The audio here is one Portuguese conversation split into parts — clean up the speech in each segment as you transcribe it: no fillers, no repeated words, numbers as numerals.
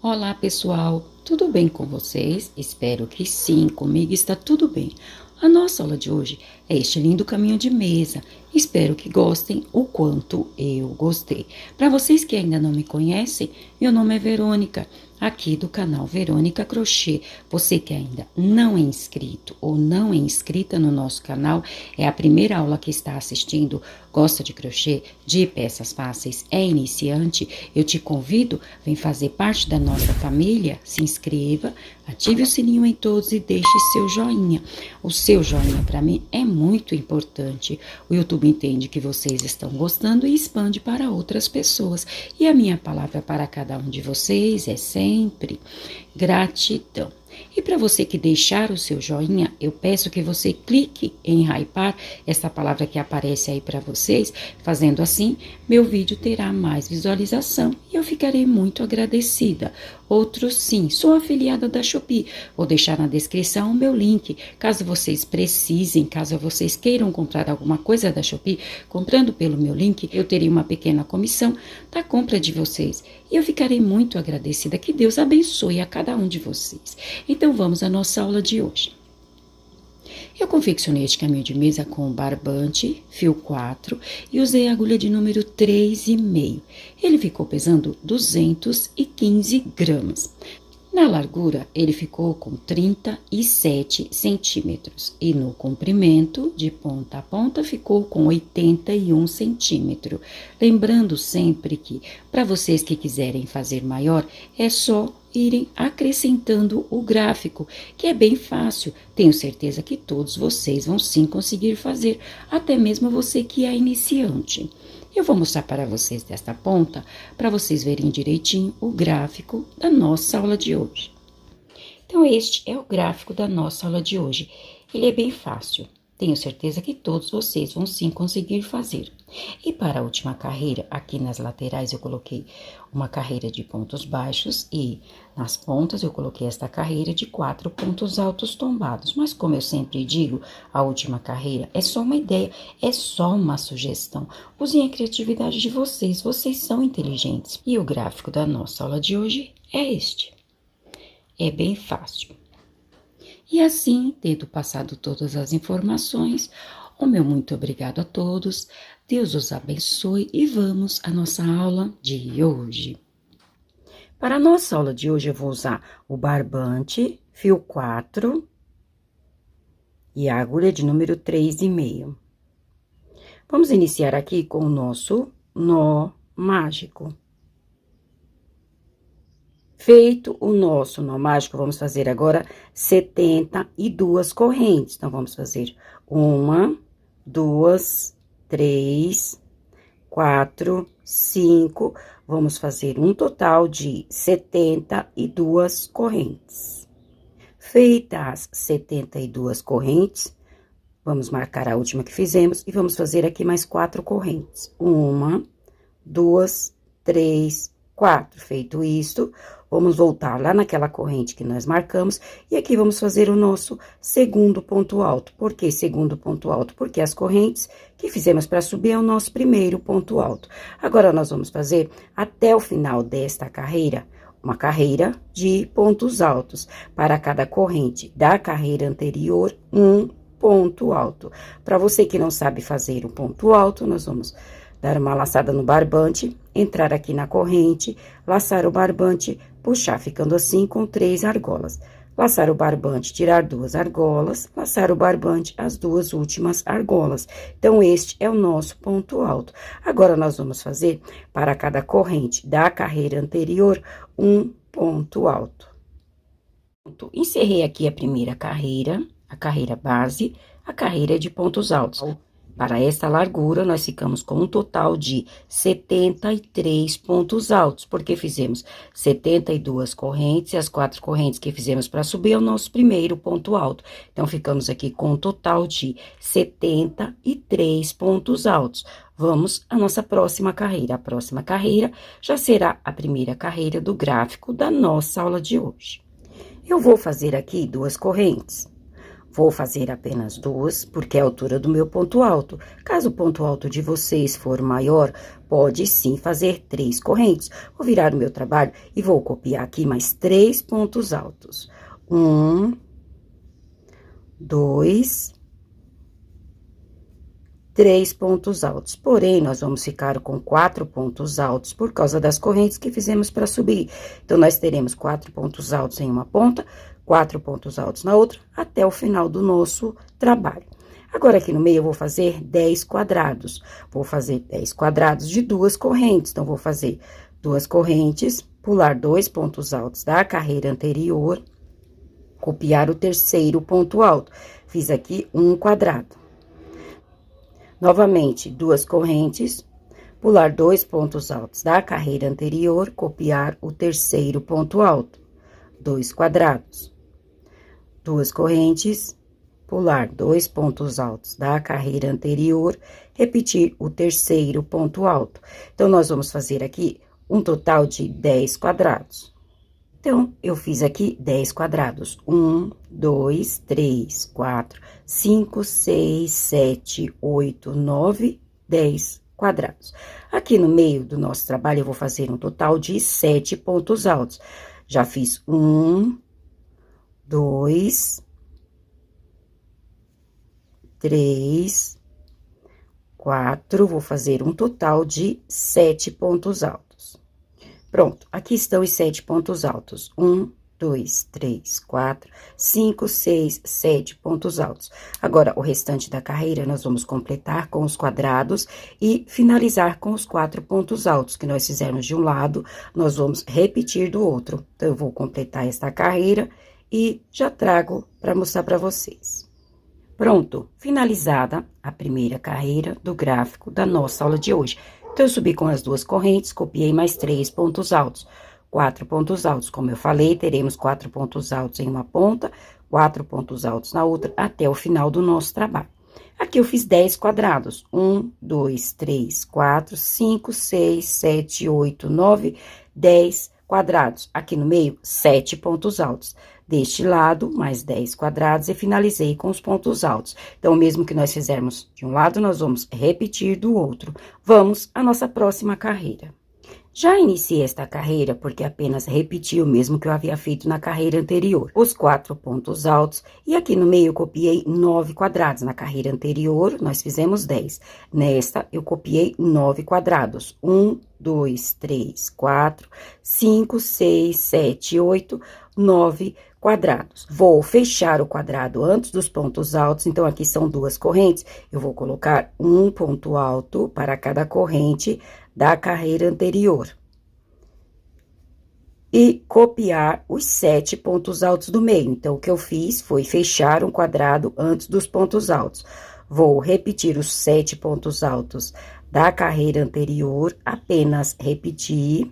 Olá pessoal, tudo bem com vocês? Espero que sim, comigo está tudo bem. A nossa aula de hoje é este lindo caminho de mesa. Espero que gostem o quanto eu gostei. Para vocês que ainda não me conhecem, meu nome é Verônica, aqui do canal Verônica Crochê. Você que ainda não é inscrito ou não é inscrita no nosso canal, é a primeira aula que está assistindo, gosta de crochê, de peças fáceis, é iniciante, eu te convido, vem fazer parte da nossa família, se inscreva, ative o sininho em todos e deixe seu joinha. O seu joinha para mim é muito importante. O YouTube entende que vocês estão gostando e expande para outras pessoas. E a minha palavra para cada um de vocês é sempre gratidão. E para você que deixar o seu joinha, eu peço que você clique em hypar, essa palavra que aparece aí para vocês. Fazendo assim, meu vídeo terá mais visualização e eu ficarei muito agradecida. Outro sim, sou afiliada da Shopee. Vou deixar na descrição o meu link. Caso vocês precisem, caso vocês queiram comprar alguma coisa da Shopee, comprando pelo meu link, eu terei uma pequena comissão da compra de vocês. E eu ficarei muito agradecida. Que Deus abençoe a cada um de vocês. Então vamos à nossa aula de hoje. Eu confeccionei este caminho de mesa com barbante, fio 4 e usei a agulha de número 3,5. Ele ficou pesando 215 gramas. Na largura, ele ficou com 37 centímetros e no comprimento, de ponta a ponta, ficou com 81 centímetros. Lembrando sempre que, para vocês que quiserem fazer maior, é só irem acrescentando o gráfico, que é bem fácil. Tenho certeza que todos vocês vão sim conseguir fazer, até mesmo você que é iniciante. Eu vou mostrar para vocês desta ponta, para vocês verem direitinho o gráfico da nossa aula de hoje. Então, este é o gráfico da nossa aula de hoje. Ele é bem fácil. Tenho certeza que todos vocês vão sim conseguir fazer. E para a última carreira, aqui nas laterais eu coloquei uma carreira de pontos baixos e nas pontas eu coloquei esta carreira de 4 pontos altos tombados. Mas como eu sempre digo, a última carreira é só uma ideia, é só uma sugestão. Usem a criatividade de vocês, vocês são inteligentes. E o gráfico da nossa aula de hoje é este. É bem fácil. E assim, tendo passado todas as informações, o meu muito obrigado a todos, Deus os abençoe e vamos à nossa aula de hoje. Para a nossa aula de hoje, eu vou usar o barbante, fio 4 e a agulha de número 3,5. Vamos iniciar aqui com o nosso nó mágico. Feito o nosso nó mágico, vamos fazer agora 72 correntes. Então, vamos fazer 1, 2, 3, 4, 5. Vamos fazer um total de 72 correntes. Feitas as 72 correntes, vamos marcar a última que fizemos e vamos fazer aqui mais 4 correntes. 1, 2, 3, 4. Feito isto, vamos voltar lá naquela corrente que nós marcamos e aqui vamos fazer o nosso segundo ponto alto. Por que segundo ponto alto? Porque as correntes que fizemos para subir é o nosso primeiro ponto alto. Agora, nós vamos fazer até o final desta carreira, uma carreira de pontos altos. Para cada corrente da carreira anterior, um ponto alto. Para você que não sabe fazer o ponto alto, nós vamos dar uma laçada no barbante, entrar aqui na corrente, laçar o barbante, puxar, ficando assim com 3 argolas. Laçar o barbante, tirar 2 argolas, laçar o barbante, as 2 últimas argolas. Então, este é o nosso ponto alto. Agora, nós vamos fazer, para cada corrente da carreira anterior, um ponto alto. Encerrei aqui a primeira carreira, a carreira base, a carreira de pontos altos. Para esta largura, nós ficamos com um total de 73 pontos altos, porque fizemos 72 correntes, e as 4 correntes que fizemos para subir é o nosso primeiro ponto alto. Então, ficamos aqui com um total de 73 pontos altos. Vamos à nossa próxima carreira. A próxima carreira já será a primeira carreira do gráfico da nossa aula de hoje. Eu vou fazer aqui 2 correntes. Vou fazer apenas duas, porque é a altura do meu ponto alto. Caso o ponto alto de vocês for maior, pode sim fazer 3 correntes. Vou virar o meu trabalho e vou copiar aqui mais 3 pontos altos. 1, 2, 3 pontos altos. Porém, nós vamos ficar com 4 pontos altos por causa das correntes que fizemos para subir. Então, nós teremos 4 pontos altos em uma ponta, 4 pontos altos na outra, até o final do nosso trabalho. Agora, aqui no meio, eu vou fazer 10 quadrados. Vou fazer 10 quadrados de 2 correntes. Então, vou fazer 2 correntes, pular 2 pontos altos da carreira anterior, copiar o terceiro ponto alto. Fiz aqui um quadrado. Novamente, 2 correntes, pular 2 pontos altos da carreira anterior, copiar o terceiro ponto alto. 2 quadrados. 2 correntes, pular 2 pontos altos da carreira anterior, repetir o terceiro ponto alto. Então, nós vamos fazer aqui um total de 10 quadrados. Então, eu fiz aqui 10 quadrados. 1, 2, 3, 4, 5, 6, 7, 8, 9, 10 quadrados. Aqui no meio do nosso trabalho, eu vou fazer um total de 7 pontos altos. Já fiz 1, 2, 3, 4, vou fazer um total de 7 pontos altos. Pronto, aqui estão os 7 pontos altos. 1, 2, 3, 4, 5, 6, 7 pontos altos. Agora, o restante da carreira, nós vamos completar com os quadrados e finalizar com os 4 pontos altos que nós fizemos de um lado, nós vamos repetir do outro. Então, eu vou completar esta carreira e já trago para mostrar para vocês. Pronto, finalizada a primeira carreira do gráfico da nossa aula de hoje. Então, eu subi com as 2 correntes, copiei mais 3 pontos altos. 4 pontos altos, como eu falei, teremos 4 pontos altos em uma ponta, 4 pontos altos na outra, até o final do nosso trabalho. Aqui eu fiz 10 quadrados. 1, 2, 3, 4, 5, 6, 7, 8, 9, 10 quadrados. Aqui no meio, 7 pontos altos. Deste lado, mais 10 quadrados e finalizei com os pontos altos. Então, mesmo que nós fizermos de um lado, nós vamos repetir do outro. Vamos à nossa próxima carreira. Já iniciei esta carreira porque apenas repeti o mesmo que eu havia feito na carreira anterior. Os 4 pontos altos e aqui no meio eu copiei 9 quadrados. Na carreira anterior, nós fizemos 10. Nesta, eu copiei 9 quadrados. 1, 2, 3, 4, 5, 6, 7, 8, 9 quadrados. Vou fechar o quadrado antes dos pontos altos, então, aqui são 2 correntes. Eu vou colocar um ponto alto para cada corrente da carreira anterior. E copiar os 7 pontos altos do meio. Então, o que eu fiz foi fechar um quadrado antes dos pontos altos. Vou repetir os 7 pontos altos da carreira anterior, apenas repetir.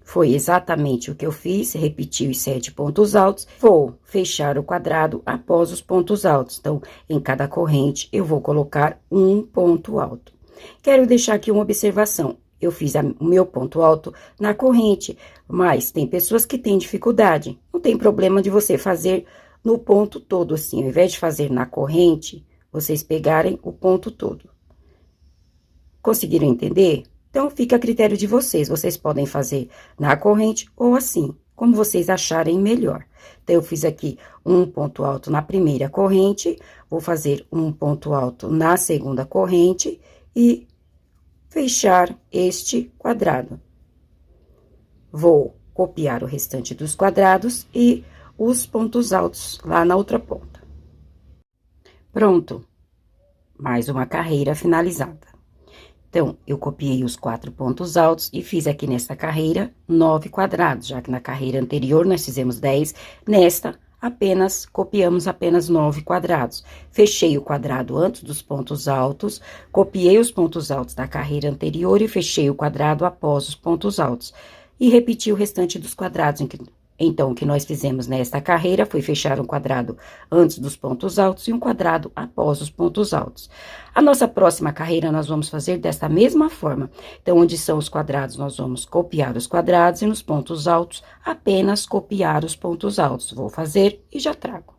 Foi exatamente o que eu fiz, repeti os 7 pontos altos. Vou fechar o quadrado após os pontos altos. Então, em cada corrente, eu vou colocar um ponto alto. Quero deixar aqui uma observação. Eu fiz o meu ponto alto na corrente, mas tem pessoas que têm dificuldade. Não tem problema de você fazer no ponto todo, assim. Ao invés de fazer na corrente, vocês pegarem o ponto todo. Conseguiram entender? Então, fica a critério de vocês. Vocês podem fazer na corrente ou assim, como vocês acharem melhor. Então, eu fiz aqui um ponto alto na primeira corrente, vou fazer um ponto alto na segunda corrente e fechar este quadrado. Vou copiar o restante dos quadrados e os pontos altos lá na outra ponta. Pronto. Mais uma carreira finalizada. Então, eu copiei os 4 pontos altos e fiz aqui nessa carreira 9 quadrados, já que na carreira anterior nós fizemos 10, nesta copiamos apenas 9 quadrados. Fechei o quadrado antes dos pontos altos, copiei os pontos altos da carreira anterior e fechei o quadrado após os pontos altos. E repeti o restante dos quadrados. Então, o que nós fizemos nesta carreira foi fechar um quadrado antes dos pontos altos e um quadrado após os pontos altos. A nossa próxima carreira, nós vamos fazer desta mesma forma. Então, onde são os quadrados, nós vamos copiar os quadrados e nos pontos altos, apenas copiar os pontos altos. Vou fazer e já trago.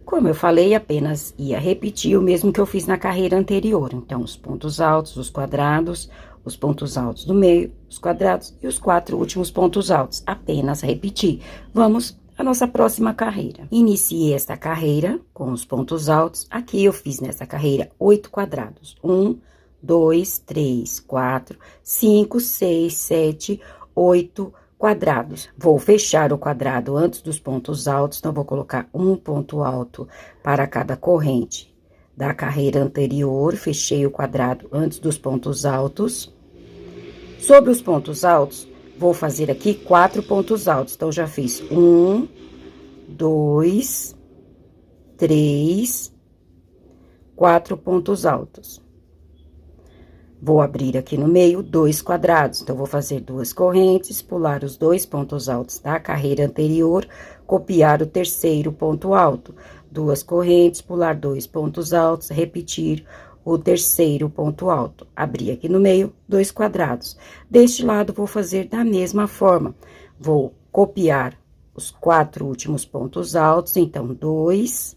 Como eu falei, apenas ia repetir o mesmo que eu fiz na carreira anterior. Então, os pontos altos, os quadrados, os pontos altos do meio, os quadrados e os 4 últimos pontos altos. Apenas repetir. Vamos à nossa próxima carreira. Iniciei esta carreira com os pontos altos. Aqui eu fiz nessa carreira 8 quadrados. 1, 2, 3, 4, 5, 6, 7, 8 quadrados. Vou fechar o quadrado antes dos pontos altos, então, vou colocar um ponto alto para cada corrente da carreira anterior. Fechei o quadrado antes dos pontos altos. Sobre os pontos altos, vou fazer aqui 4 pontos altos. Então, já fiz 1, 2, 3, 4 pontos altos. Vou abrir aqui no meio 2 quadrados, então, vou fazer 2 correntes, pular os 2 pontos altos da carreira anterior, copiar o terceiro ponto alto. 2 correntes, pular 2 pontos altos, repetir o terceiro ponto alto. Abrir aqui no meio 2 quadrados. Deste lado, vou fazer da mesma forma. Vou copiar os 4 últimos pontos altos, então, 2,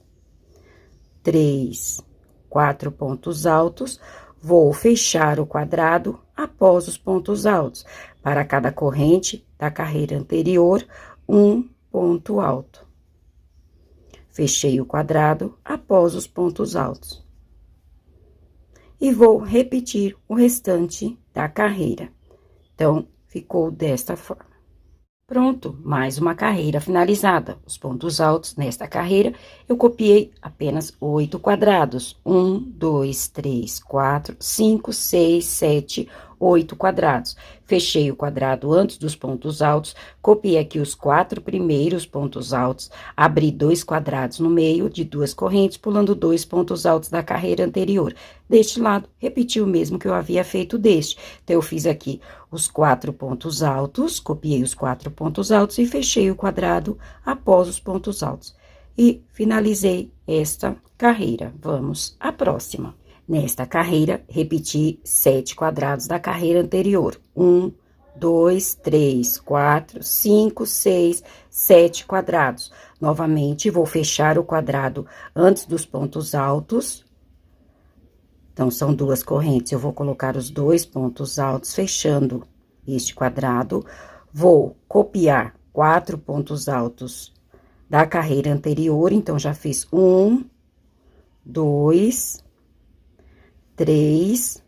3, 4 pontos altos. Vou fechar o quadrado após os pontos altos. Para cada corrente da carreira anterior, um ponto alto. Fechei o quadrado após os pontos altos. E vou repetir o restante da carreira. Então, ficou desta forma. Pronto, mais uma carreira finalizada. Os pontos altos nesta carreira, eu copiei apenas 8 quadrados. 1, 2, 3, 4, 5, 6, 7, 8 quadrados. Fechei o quadrado antes dos pontos altos, copiei aqui os 4 primeiros pontos altos, abri 2 quadrados no meio de 2 correntes, pulando 2 pontos altos da carreira anterior. Deste lado, repeti o mesmo que eu havia feito deste. Então, eu fiz aqui os 4 pontos altos, copiei os 4 pontos altos e fechei o quadrado após os pontos altos. E finalizei esta carreira. Vamos à próxima. Nesta carreira, repeti 7 quadrados da carreira anterior. 1, 2, 3, 4, 5, 6, 7 quadrados. Novamente, vou fechar o quadrado antes dos pontos altos. Então, são 2 correntes, eu vou colocar os 2 pontos altos, fechando este quadrado. Vou copiar 4 pontos altos da carreira anterior, então, já fiz 1, 2, 3,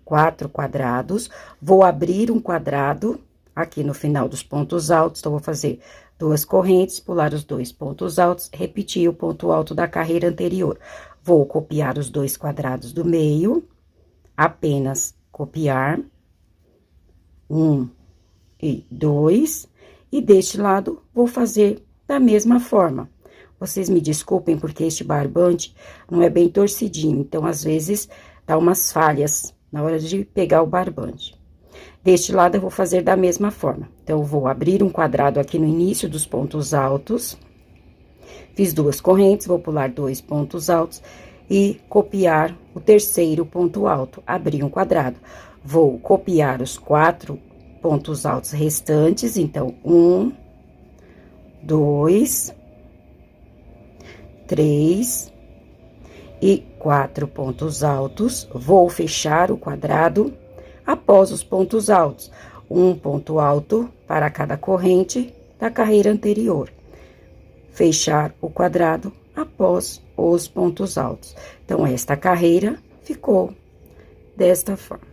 4 quadrados. Vou abrir um quadrado aqui no final dos pontos altos, então, vou fazer 2 correntes, pular os 2 pontos altos, repetir o ponto alto da carreira anterior. Vou copiar os 2 quadrados do meio, apenas copiar, 1 e 2, e deste lado, vou fazer da mesma forma. Vocês me desculpem, porque este barbante não é bem torcidinho, então, às vezes, dá umas falhas na hora de pegar o barbante. Deste lado, eu vou fazer da mesma forma. Então, eu vou abrir um quadrado aqui no início dos pontos altos. Fiz 2 correntes, vou pular 2 pontos altos e copiar o terceiro ponto alto. Abri um quadrado. Vou copiar os 4 pontos altos restantes, então, 1, 2, 3 e 4 pontos altos. Vou fechar o quadrado após os pontos altos. Um ponto alto para cada corrente da carreira anterior. Fechar o quadrado após os pontos altos. Então, esta carreira ficou desta forma.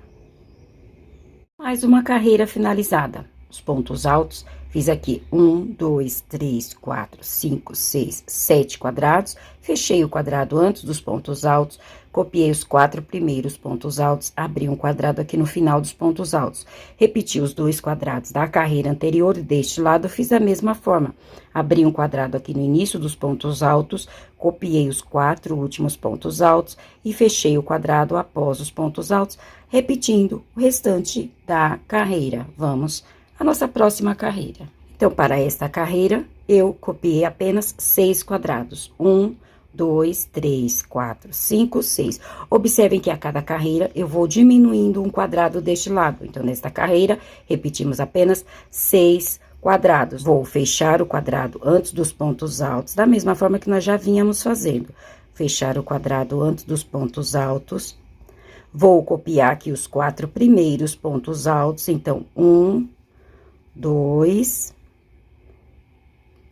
Mais uma carreira finalizada. Os pontos altos, fiz aqui 1, 2, 3, 4, 5, 6, 7 quadrados. Fechei o quadrado antes dos pontos altos, copiei os 4 primeiros pontos altos, abri um quadrado aqui no final dos pontos altos. Repeti os 2 quadrados da carreira anterior, deste lado fiz a mesma forma. Abri um quadrado aqui no início dos pontos altos, copiei os 4 últimos pontos altos e fechei o quadrado após os pontos altos, repetindo o restante da carreira. Vamos à nossa próxima carreira. Então, para esta carreira, eu copiei apenas 6 quadrados. 1, 2, 3, 4, 5, 6. Observem que a cada carreira, eu vou diminuindo um quadrado deste lado. Então, nesta carreira, repetimos apenas 6 quadrados. quadrados. Vou fechar o quadrado antes dos pontos altos, da mesma forma que nós já vínhamos fazendo. Fechar o quadrado antes dos pontos altos. Vou copiar aqui os 4 primeiros pontos altos, então, 1, 2,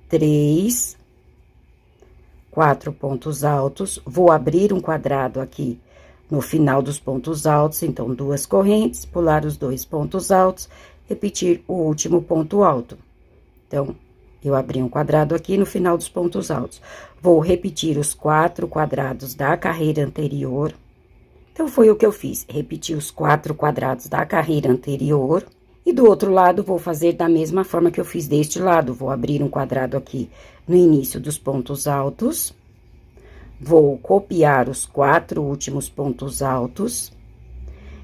3, 4 pontos altos. Vou abrir um quadrado aqui no final dos pontos altos, então, 2 correntes, pular os 2 pontos altos, repetir o último ponto alto. Então, eu abri um quadrado aqui no final dos pontos altos. Vou repetir os 4 quadrados da carreira anterior. Então, foi o que eu fiz, repeti os 4 quadrados da carreira anterior. E do outro lado, vou fazer da mesma forma que eu fiz deste lado. Vou abrir um quadrado aqui no início dos pontos altos. Vou copiar os 4 últimos pontos altos.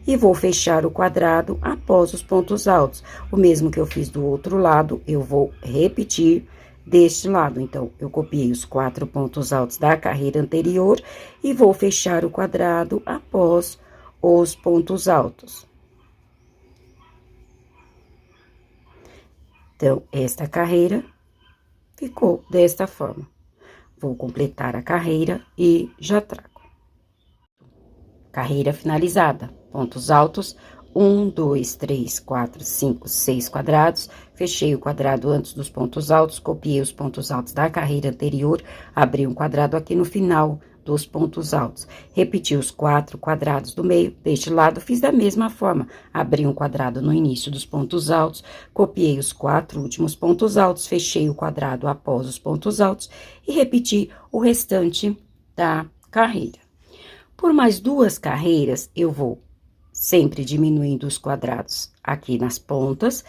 E vou fechar o quadrado após os pontos altos. O mesmo que eu fiz do outro lado, eu vou repetir deste lado. Então, eu copiei os 4 pontos altos da carreira anterior e vou fechar o quadrado após os pontos altos. Então, esta carreira ficou desta forma. Vou completar a carreira e já trago. Carreira finalizada. Pontos altos, 1, 2, 3, 4, 5, 6 quadrados. Fechei o quadrado antes dos pontos altos, copiei os pontos altos da carreira anterior, abri um quadrado aqui no final dos pontos altos. Repeti os 4 quadrados do meio, deste lado fiz da mesma forma. Abri um quadrado no início dos pontos altos, copiei os 4 últimos pontos altos, fechei o quadrado após os pontos altos e repeti o restante da carreira. Por mais 2 carreiras, eu vou sempre diminuindo os quadrados aqui nas pontas,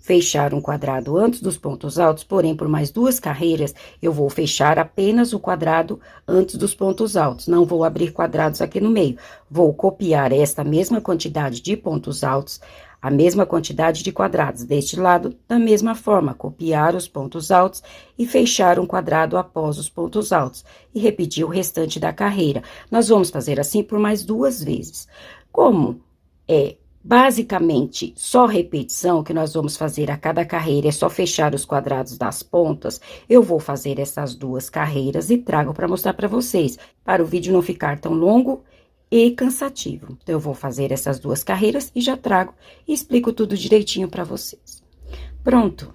fechar um quadrado antes dos pontos altos, porém, por mais 2 carreiras, eu vou fechar apenas o quadrado antes dos pontos altos, não vou abrir quadrados aqui no meio. Vou copiar esta mesma quantidade de pontos altos, a mesma quantidade de quadrados deste lado, da mesma forma, copiar os pontos altos e fechar um quadrado após os pontos altos, e repetir o restante da carreira. Nós vamos fazer assim por mais 2 vezes. Como é basicamente só repetição, que nós vamos fazer a cada carreira, é só fechar os quadrados das pontas, eu vou fazer essas 2 carreiras e trago para mostrar para vocês, para o vídeo não ficar tão longo e cansativo. Então, eu vou fazer essas 2 carreiras e já trago e explico tudo direitinho para vocês. Pronto,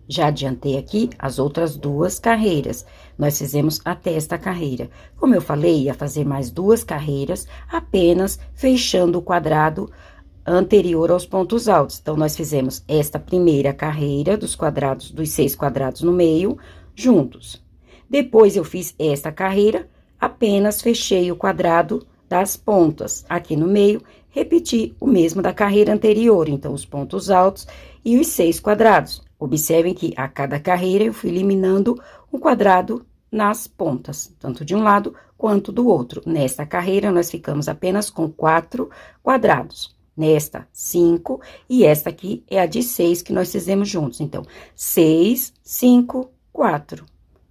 já adiantei aqui as outras 2 carreiras. Nós fizemos até esta carreira. Como eu falei, ia fazer mais 2 carreiras, apenas fechando o quadrado anterior aos pontos altos. Então, nós fizemos esta primeira carreira dos quadrados, dos 6 quadrados no meio, juntos. Depois, eu fiz esta carreira, apenas fechei o quadrado das pontas aqui no meio, repeti o mesmo da carreira anterior, então, os pontos altos e os 6 quadrados. Observem que a cada carreira eu fui eliminando um quadrado nas pontas, tanto de um lado quanto do outro. Nesta carreira, nós ficamos apenas com 4 quadrados. Nesta, 5, e esta aqui é a de 6 que nós fizemos juntos. Então, 6, 5, 4.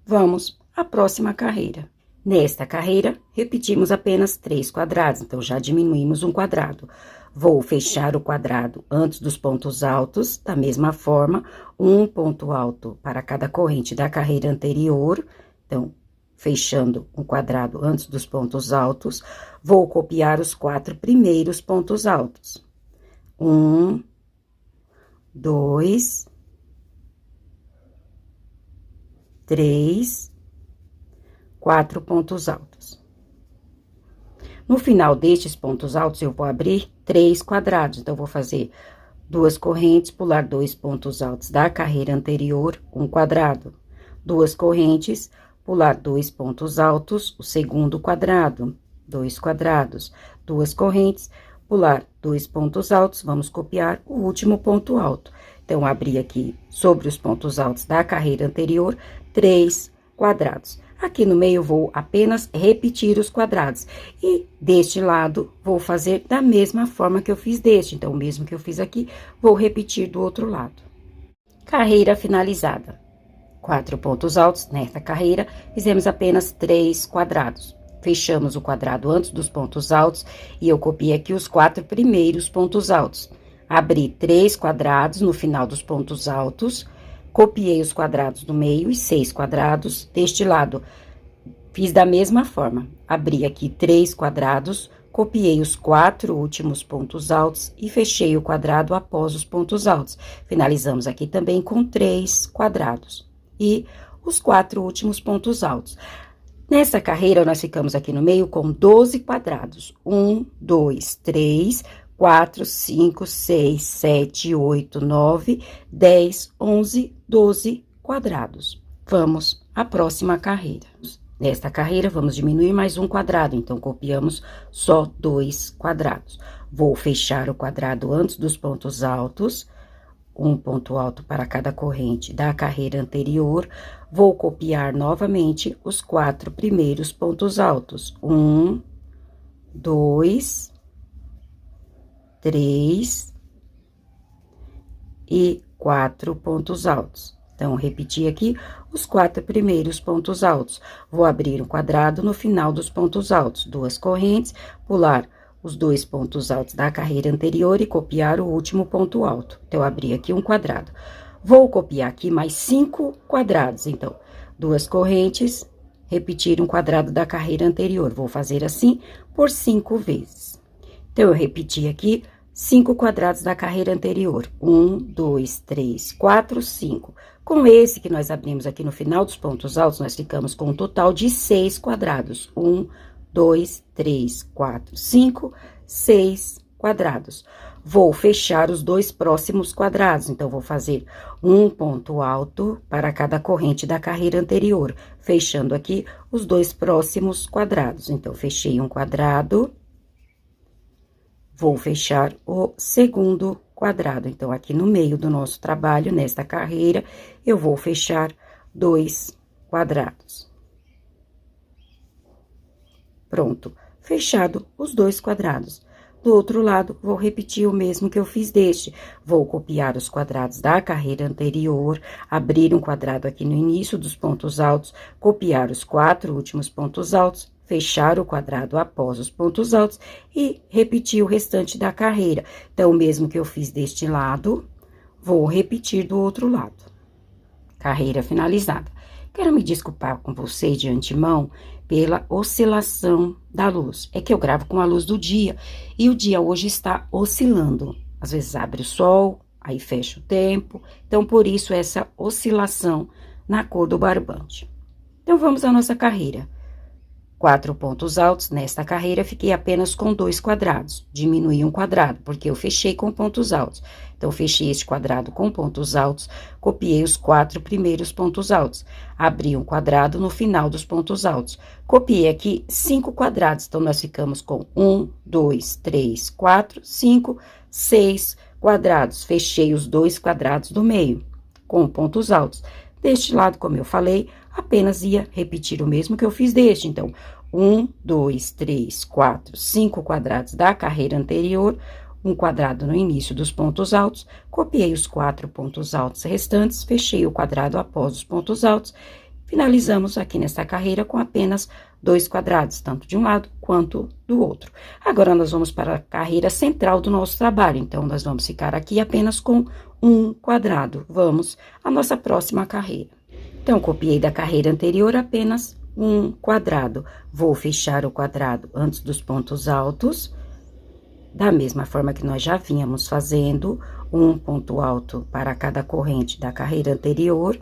Vamos à próxima carreira. Nesta carreira, repetimos apenas 3 quadrados, então, já diminuímos um quadrado. Vou fechar o quadrado antes dos pontos altos, da mesma forma, um ponto alto para cada corrente da carreira anterior. Então, fechando um quadrado antes dos pontos altos, vou copiar os 4 primeiros pontos altos. 1, 2, 3, 4 pontos altos. No final destes pontos altos, eu vou abrir 3 quadrados. Então, vou fazer 2 correntes, pular 2 pontos altos da carreira anterior, um quadrado. 2 correntes, pular 2 pontos altos, o segundo quadrado, 2 quadrados. 2 correntes, pular 2 pontos altos, vamos copiar o último ponto alto. Então, abri aqui, sobre os pontos altos da carreira anterior, 3 quadrados. Aqui no meio, eu vou apenas repetir os quadrados. E deste lado, vou fazer da mesma forma que eu fiz deste. Então, o mesmo que eu fiz aqui, vou repetir do outro lado. Carreira finalizada. 4 pontos altos nesta carreira, fizemos apenas 3 quadrados. Fechamos o quadrado antes dos pontos altos e eu copiei aqui os 4 primeiros pontos altos. Abri 3 quadrados no final dos pontos altos, Copiei os quadrados do meio e 6 quadrados deste lado. Fiz da mesma forma. Abri aqui 3 quadrados, copiei os 4 últimos pontos altos e fechei o quadrado após os pontos altos. Finalizamos aqui também com 3 quadrados e os 4 últimos pontos altos. Nessa carreira, nós ficamos aqui no meio com 12 quadrados. 1, 2, 3, 4, 5, 6, 7, 8, 9, 10, 11, 12 quadrados. Vamos à próxima carreira. Nesta carreira, vamos diminuir mais um quadrado, então, copiamos só 2 quadrados. Vou fechar o quadrado antes dos pontos altos, um ponto alto para cada corrente da carreira anterior. Vou copiar novamente os 4 primeiros pontos altos. 1, 2, 3 e 4 pontos altos. Então, repetir aqui os 4 primeiros pontos altos. Vou abrir um quadrado no final dos pontos altos, 2 correntes, pular os 2 pontos altos da carreira anterior e copiar o último ponto alto. Então, eu abri aqui um quadrado. Vou copiar aqui mais 5 quadrados. Então, 2 correntes, repetir um quadrado da carreira anterior. Vou fazer assim por 5 vezes. Então, eu repeti aqui 5 quadrados da carreira anterior. 1, 2, 3, 4, 5. Com esse que nós abrimos aqui no final dos pontos altos, nós ficamos com um total de 6 quadrados. 1, 2, 3, 4, 5, 6 quadrados. Vou fechar os 2 próximos quadrados, então, vou fazer um ponto alto para cada corrente da carreira anterior, fechando aqui os 2 próximos quadrados. Então, fechei um quadrado, vou fechar o segundo quadrado. Então, aqui no meio do nosso trabalho, nesta carreira, eu vou fechar 2 quadrados. Pronto, fechado os 2 quadrados. Do outro lado, vou repetir o mesmo que eu fiz deste. Vou copiar os quadrados da carreira anterior, abrir um quadrado aqui no início dos pontos altos, copiar os 4 últimos pontos altos, fechar o quadrado após os pontos altos e repetir o restante da carreira. Então, o mesmo que eu fiz deste lado, vou repetir do outro lado. Carreira finalizada. Quero me desculpar com vocês de antemão pela oscilação da luz. É que eu gravo com a luz do dia e o dia hoje está oscilando. Às vezes abre o sol, aí fecha o tempo. Então, por isso, essa oscilação na cor do barbante. Então, vamos à nossa carreira. 4 pontos altos, nesta carreira, fiquei apenas com 2 quadrados. Diminuí um quadrado, porque eu fechei com pontos altos. Então, fechei este quadrado com pontos altos, copiei os 4 primeiros pontos altos. Abri um quadrado no final dos pontos altos. Copiei aqui 5 quadrados, então, nós ficamos com 1, 2, 3, 4, 5, 6 quadrados. Fechei os 2 quadrados do meio, com pontos altos. Deste lado, como eu falei, apenas ia repetir o mesmo que eu fiz deste. Então, 1, 2, 3, 4, 5 quadrados da carreira anterior, um quadrado no início dos pontos altos, copiei os 4 pontos altos restantes, fechei o quadrado após os pontos altos, finalizamos aqui nesta carreira com apenas 2 quadrados, tanto de um lado quanto do outro. Agora, nós vamos para a carreira central do nosso trabalho, então, nós vamos ficar aqui apenas com um quadrado. Vamos à nossa próxima carreira. Então, copiei da carreira anterior apenas um quadrado. Vou fechar o quadrado antes dos pontos altos, da mesma forma que nós já vínhamos fazendo, um ponto alto para cada corrente da carreira anterior.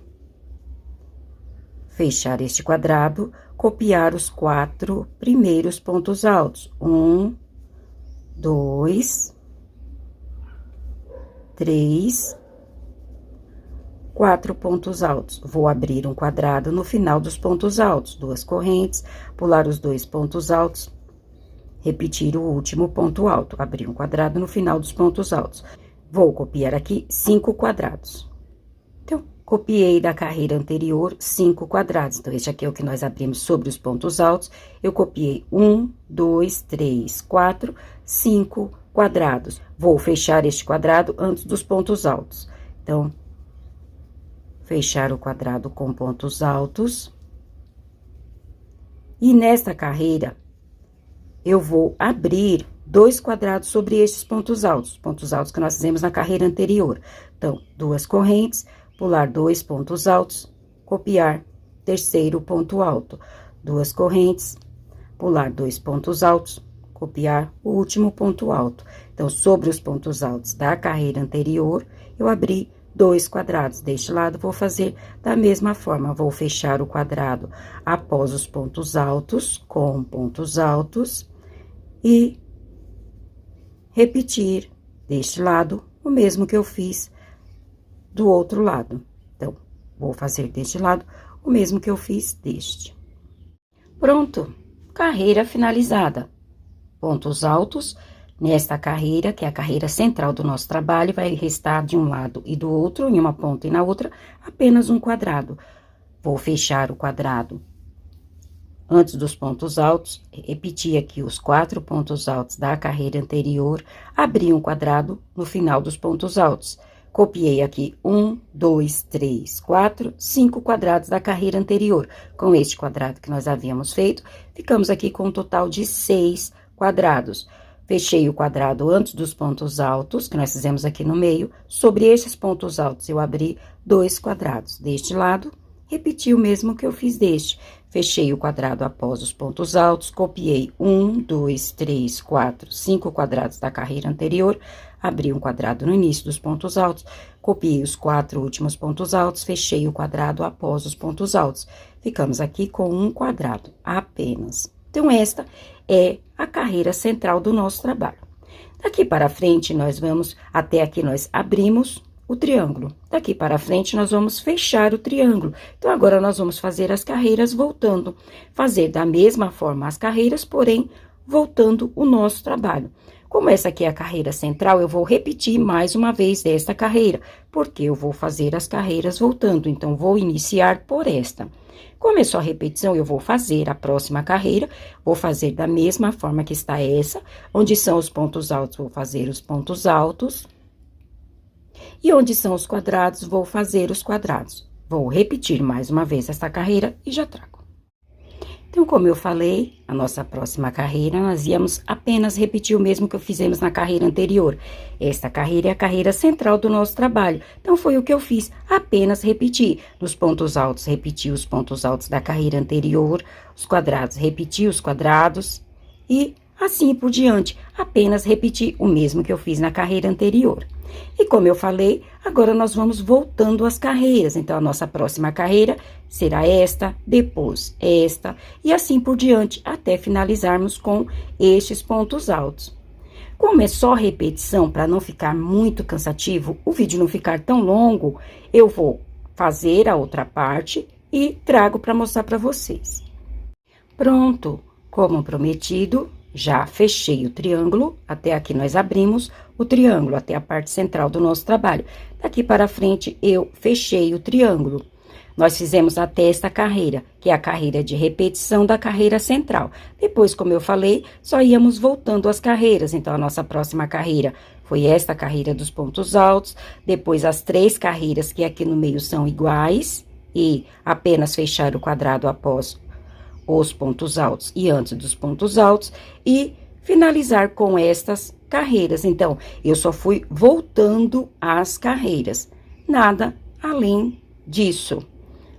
Fechar este quadrado, copiar os 4 primeiros pontos altos. 1, 2, 3, 4 pontos altos. Vou abrir um quadrado no final dos pontos altos, 2 correntes, pular os 2 pontos altos, repetir o último ponto alto, abrir um quadrado no final dos pontos altos. Vou copiar aqui 5 quadrados. Então, copiei da carreira anterior 5 quadrados. Então, este aqui é o que nós abrimos sobre os pontos altos. Eu copiei 1, 2, 3, 4, 5 quadrados. Vou fechar este quadrado antes dos pontos altos. Então, fechar o quadrado com pontos altos. E nesta carreira, eu vou abrir 2 quadrados sobre estes pontos altos que nós fizemos na carreira anterior. Então, 2 correntes, pular 2 pontos altos, copiar, terceiro ponto alto, 2 correntes, pular 2 pontos altos, copiar o último ponto alto. Então, sobre os pontos altos da carreira anterior, eu abri 2 quadrados. Deste lado, vou fazer da mesma forma, vou fechar o quadrado após os pontos altos, com pontos altos, e repetir deste lado o mesmo que eu fiz do outro lado. Então, vou fazer deste lado o mesmo que eu fiz deste. Pronto, carreira finalizada. Pontos altos. Nesta carreira, que é a carreira central do nosso trabalho, vai restar de um lado e do outro, em uma ponta e na outra, apenas um quadrado. Vou fechar o quadrado antes dos pontos altos, repetir aqui os 4 pontos altos da carreira anterior, abri um quadrado no final dos pontos altos. Copiei aqui 1, 2, 3, 4, 5 quadrados da carreira anterior. Com este quadrado que nós havíamos feito, ficamos aqui com um total de 6 quadrados. Fechei o quadrado antes dos pontos altos, que nós fizemos aqui no meio. Sobre esses pontos altos, eu abri 2 quadrados. Deste lado, repeti o mesmo que eu fiz deste. Fechei o quadrado após os pontos altos, copiei 1, 2, 3, 4, 5 quadrados da carreira anterior, abri um quadrado no início dos pontos altos, copiei os 4 últimos pontos altos, fechei o quadrado após os pontos altos. Ficamos aqui com um quadrado apenas. Então, esta é a carreira central do nosso trabalho. Daqui para frente, nós vamos, até aqui nós abrimos o triângulo. Daqui para frente, nós vamos fechar o triângulo. Então, agora, nós vamos fazer as carreiras voltando. Fazer da mesma forma as carreiras, porém, voltando o nosso trabalho. Como essa aqui é a carreira central, eu vou repetir mais uma vez esta carreira, porque eu vou fazer as carreiras voltando. Então, vou iniciar por esta. Como é só repetição, eu vou fazer a próxima carreira, vou fazer da mesma forma que está essa, onde são os pontos altos, vou fazer os pontos altos. E onde são os quadrados, vou fazer os quadrados. Vou repetir mais uma vez esta carreira e já trago. Então, como eu falei, a nossa próxima carreira, nós íamos apenas repetir o mesmo que fizemos na carreira anterior. Esta carreira é a carreira central do nosso trabalho. Então, foi o que eu fiz, apenas repetir. Nos pontos altos, repeti os pontos altos da carreira anterior, os quadrados, repeti os quadrados e assim por diante, apenas repetir o mesmo que eu fiz na carreira anterior. E como eu falei, agora nós vamos voltando as carreiras. Então, a nossa próxima carreira será esta, depois esta, e assim por diante, até finalizarmos com estes pontos altos. Como é só repetição, para não ficar muito cansativo, o vídeo não ficar tão longo, eu vou fazer a outra parte e trago para mostrar para vocês. Pronto, como prometido, já fechei o triângulo, até aqui nós abrimos o triângulo, até a parte central do nosso trabalho. Daqui para frente, eu fechei o triângulo. Nós fizemos até esta carreira, que é a carreira de repetição da carreira central. Depois, como eu falei, só íamos voltando as carreiras. Então, a nossa próxima carreira foi esta carreira dos pontos altos. Depois, as 3 carreiras que aqui no meio são iguais. E apenas fechar o quadrado após os pontos altos e antes dos pontos altos, e finalizar com estas carreiras. Então, eu só fui voltando as carreiras, nada além disso.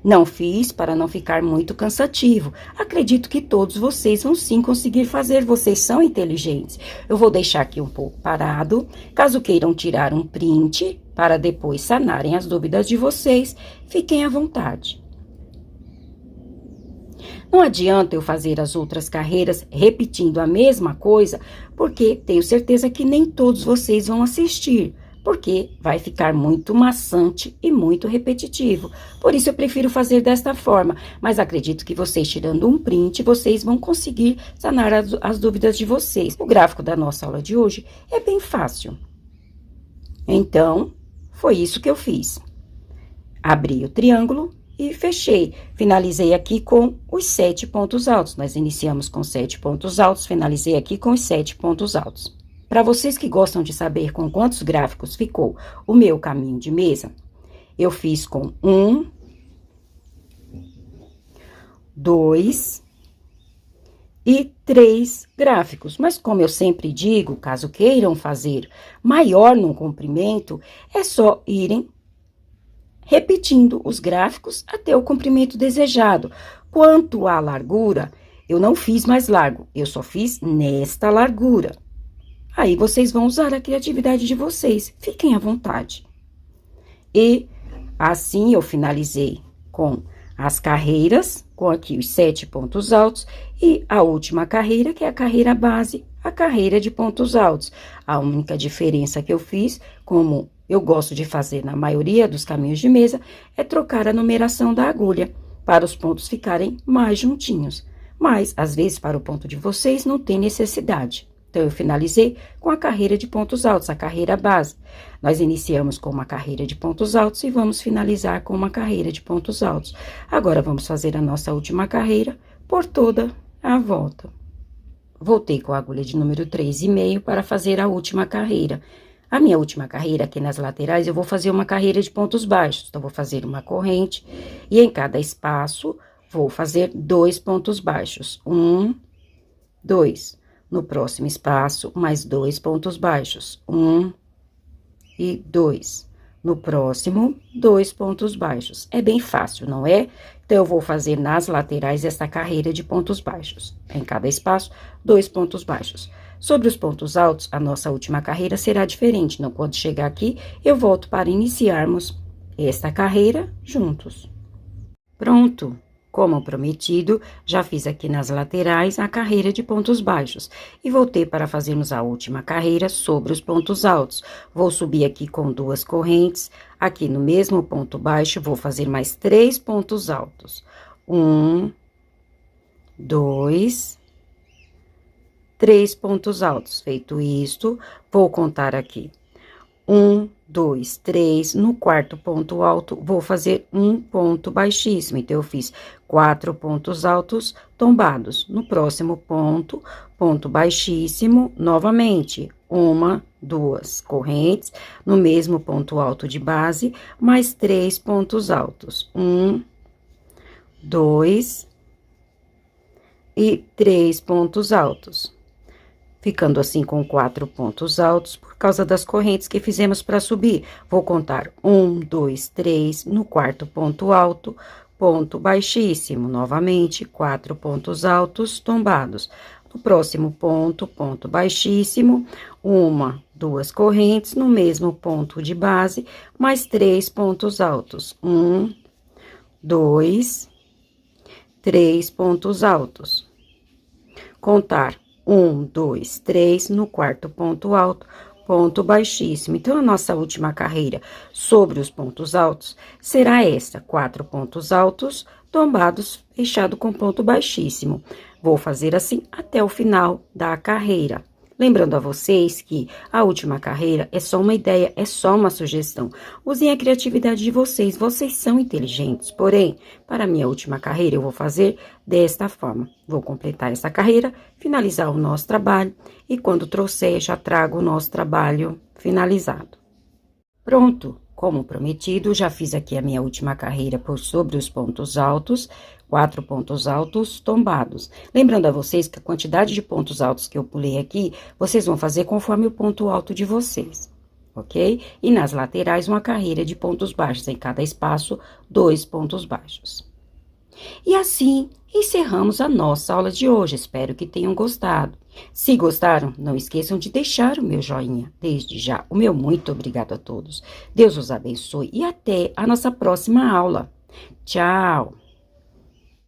Não fiz para não ficar muito cansativo. Acredito que todos vocês vão sim conseguir fazer, vocês são inteligentes. Eu vou deixar aqui um pouco parado, caso queiram tirar um print, para depois sanarem as dúvidas de vocês, fiquem à vontade. Não adianta eu fazer as outras carreiras repetindo a mesma coisa, porque tenho certeza que nem todos vocês vão assistir, porque vai ficar muito maçante e muito repetitivo. Por isso, eu prefiro fazer desta forma, mas acredito que vocês, tirando um print, vocês vão conseguir sanar as dúvidas de vocês. O gráfico da nossa aula de hoje é bem fácil. Então, foi isso que eu fiz. Abri o triângulo e fechei. Finalizei aqui com os 7 pontos altos. Nós iniciamos com 7 pontos altos, finalizei aqui com os 7 pontos altos. Para vocês que gostam de saber com quantos gráficos ficou o meu caminho de mesa, eu fiz com 1, 2 e 3 gráficos. Mas como eu sempre digo, caso queiram fazer maior no comprimento, é só irem repetindo os gráficos até o comprimento desejado. Quanto à largura, eu não fiz mais largo, eu só fiz nesta largura. Aí, vocês vão usar a criatividade de vocês, fiquem à vontade. E assim, eu finalizei com as carreiras, com aqui os 7 pontos altos, e a última carreira, que é a carreira base, a carreira de pontos altos. A única diferença que eu fiz, como eu gosto de fazer na maioria dos caminhos de mesa, é trocar a numeração da agulha, para os pontos ficarem mais juntinhos. Mas, às vezes, para o ponto de vocês, não tem necessidade. Então, eu finalizei com a carreira de pontos altos, a carreira base. Nós iniciamos com uma carreira de pontos altos e vamos finalizar com uma carreira de pontos altos. Agora, vamos fazer a nossa última carreira por toda a volta. Voltei com a agulha de número 3,5 para fazer a última carreira. A minha última carreira, aqui nas laterais, eu vou fazer uma carreira de pontos baixos. Então, vou fazer uma corrente e em cada espaço, vou fazer 2 pontos baixos. 1, 2. No próximo espaço, mais 2 pontos baixos. 1 e 2. No próximo, 2 pontos baixos. É bem fácil, não é? Então, eu vou fazer nas laterais essa carreira de pontos baixos. Em cada espaço, 2 pontos baixos. Sobre os pontos altos, a nossa última carreira será diferente. Então, quando chegar aqui, eu volto para iniciarmos esta carreira juntos. Pronto! Como prometido, já fiz aqui nas laterais a carreira de pontos baixos e voltei para fazermos a última carreira sobre os pontos altos. Vou subir aqui com 2 correntes, aqui no mesmo ponto baixo, vou fazer mais 3 pontos altos. 1, 2, 3 pontos altos. Feito isto, vou contar aqui. 1, 2, 3, no quarto ponto alto, vou fazer um ponto baixíssimo. Então, eu fiz 4 pontos altos tombados. No próximo ponto, ponto baixíssimo, novamente, 1, 2 correntes, no mesmo ponto alto de base, mais 3 pontos altos. 1, 2 e 3 pontos altos. Ficando assim com 4 pontos altos, por causa das correntes que fizemos para subir. Vou contar 1, 2, 3, no quarto ponto alto, ponto baixíssimo, novamente, 4 pontos altos tombados. No próximo ponto, ponto baixíssimo, 1, 2 correntes, no mesmo ponto de base, mais 3 pontos altos. 1, 2, 3 pontos altos. Contar 1, 2, 3, no quarto ponto alto, ponto baixíssimo. Então, a nossa última carreira sobre os pontos altos será essa: 4 pontos altos tombados, fechado com ponto baixíssimo. Vou fazer assim até o final da carreira. Lembrando a vocês que a última carreira é só uma ideia, é só uma sugestão. Usem a criatividade de vocês, vocês são inteligentes. Porém, para a minha última carreira, eu vou fazer desta forma. Vou completar essa carreira, finalizar o nosso trabalho e quando trouxer, já trago o nosso trabalho finalizado. Pronto! Como prometido, já fiz aqui a minha última carreira por sobre os pontos altos, 4 pontos altos tombados. Lembrando a vocês que a quantidade de pontos altos que eu pulei aqui, vocês vão fazer conforme o ponto alto de vocês, ok? E nas laterais, uma carreira de pontos baixos, em cada espaço, 2 pontos baixos. E assim, encerramos a nossa aula de hoje. Espero que tenham gostado. Se gostaram, não esqueçam de deixar o meu joinha. Desde já, o meu muito obrigado a todos. Deus os abençoe e até a nossa próxima aula. Tchau!